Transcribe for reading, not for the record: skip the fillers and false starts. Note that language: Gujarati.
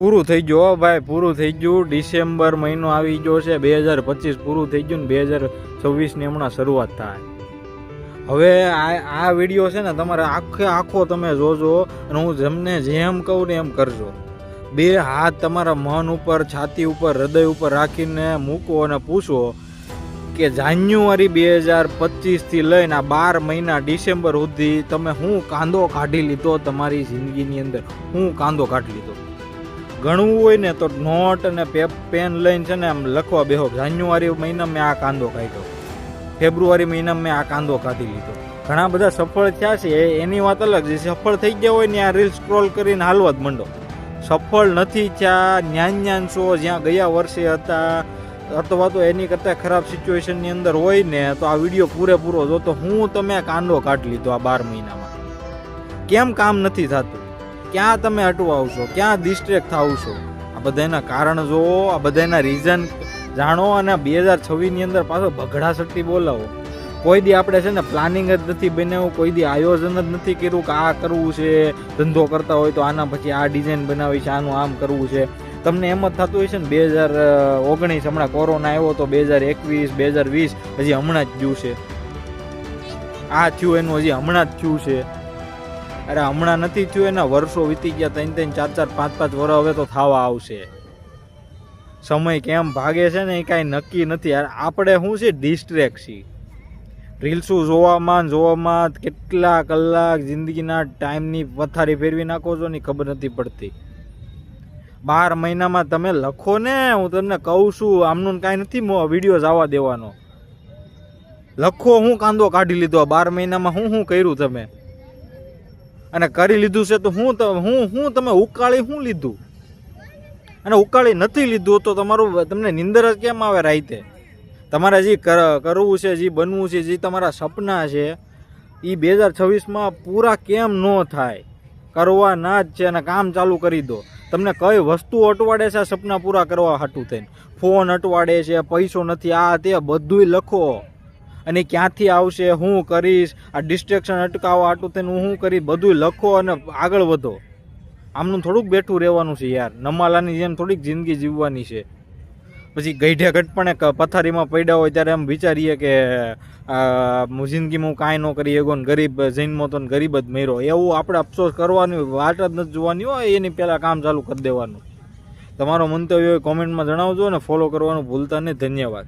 પૂરું થઈ ગયું ભાઈ, પૂરું થઈ ગયું. ડિસેમ્બર મહિનો આવી ગયો છે. 2025 પૂરું થઈ ગયું ને 2026ની હમણાં શરૂઆત થાય. હવે આ વિડીયો છે ને તમારે આખો તમે જોજો અને હું તમને જેમ કહું ને એમ કરજો. 2 હાથ તમારા મન ઉપર, છાતી ઉપર, હૃદય ઉપર રાખીને મૂકો અને પૂછો કે જાન્યુઆરી 2025થી લઈને આ 12 મહિના ડિસેમ્બર સુધી તમે શું કાંદો કાઢી લીધો તમારી જિંદગીની અંદર? શું કાંદો કાઢી લીધો? ગણવું હોય ને તો નોટ અને પેન લઈને છે ને આમ લખવા બેહો. જાન્યુઆરી મહિના મેં આ કાંદો કાઢ્યો, ફેબ્રુઆરી મહિના મેં આ કાંદો કાઢી લીધો. ઘણા બધા સફળ થયા છે એની વાત અલગ છે. સફળ થઈ ગયા હોય ને આ રીલ સ્ક્રોલ કરીને હાલવા જ માંડો. સફળ નથી થયા, ન્યાન છો જ્યાં ગયા વર્ષે હતા અથવા તો એની કરતાં ખરાબ સિચ્યુએશનની અંદર હોય ને તો આ વિડીયો પૂરેપૂરો જો તો હું તમે કાંદો કાઢી લીધો આ 12 મહિનામાં. કેમ કામ નથી થતું? ક્યાં તમે અટવાવશો? ક્યાં ડિસ્ટ્રેક્ટ થાવ છો? આ બધાના કારણ જોવો, આ બધાના રીઝન જાણો અને 2026ની અંદર પાછો ભગડાસટ્ટી બોલાવો. કોઈ દી આપણે છે ને પ્લાનિંગ જ નથી બનાવ્યું, કોઈ દી આયોજન જ નથી કર્યું કે આ કરવું છે. ધંધો કરતા હોય તો આના પછી આ ડિઝાઇન બનાવી છે, આનું આમ કરવું છે. તમને એમ જ થતું હોય છે ને 2019 હમણાં કોરોના આવ્યો તો 2021 2020 હજી હમણાં જ ગયું છે. આ થયું એનું હજી હમણાં જ થયું છે. અરે હમણાં નથી થયું, એના વર્ષો વીતી ગયા, 3 4 5 વર્ષ હવે તો થવા આવશે. સમય કેમ ભાગે છે ને એ કાંઈ નક્કી નથી યાર. આપણે શું છે ડિસ્ટ્રેક્ટ છીએ. રીલ્સો જોવામાં કેટલા કલાક જિંદગીના ટાઈમની પથારી ફેરવી નાખો છો ને ખબર નથી પડતી. 12 મહિનામાં તમે લખો ને, હું તમને કહું છું, આમનું કાંઈ નથી વિડીયો જવા દેવાનો. લખો હું કાંદો કાઢી લીધો 12 મહિનામાં, હું કર્યું તમે અને કરી લીધું છે તો હું તમે ઉકાળી શું લીધું અને ઉકાળી નથી લીધું તો તમને નિંદર જ કેમ આવે રાતે? તમારે જે કરવું છે, જે બનવું છે, જે તમારા સપના છે એ 2026માં પૂરા કેમ ન થાય? કરવા ના જ છે અને કામ ચાલુ કરી દો. તમને કઈ વસ્તુ અટવાડે છે આ સપના પૂરા કરવા હાટું થઈને? ફોન અટવાડે છે, પૈસો નથી, આ તે બધુંય લખો. અને ક્યાંથી આવશે, હું કરીશ, આ ડિસ્ટ્રેક્શન અટકાવવા હાટું થઈને હું કરીશ, બધું લખો અને આગળ વધો. આમનું થોડુંક બેઠું રહેવાનું છે યાર. નમાલાની જેમ થોડીક જિંદગી જીવવાની છે. પછી ગઈઢે ઘટપણે પથારીમાં પડ્યા હોય ત્યારે એમ વિચારીએ કે જિંદગીમાં હું કાંઈ ન કરી એગો ને ગરીબ જન્મો તો ગરીબ જ મર્યો. એવું આપણે અફસોસ કરવાની વાત જ નથી જોવાની હોય, એની પહેલાં કામ ચાલુ કરી દેવાનું. તમારો મંતવ્ય કોમેન્ટમાં જણાવજો અને ફોલો કરવાનું ભૂલતા નહીં. ધન્યવાદ.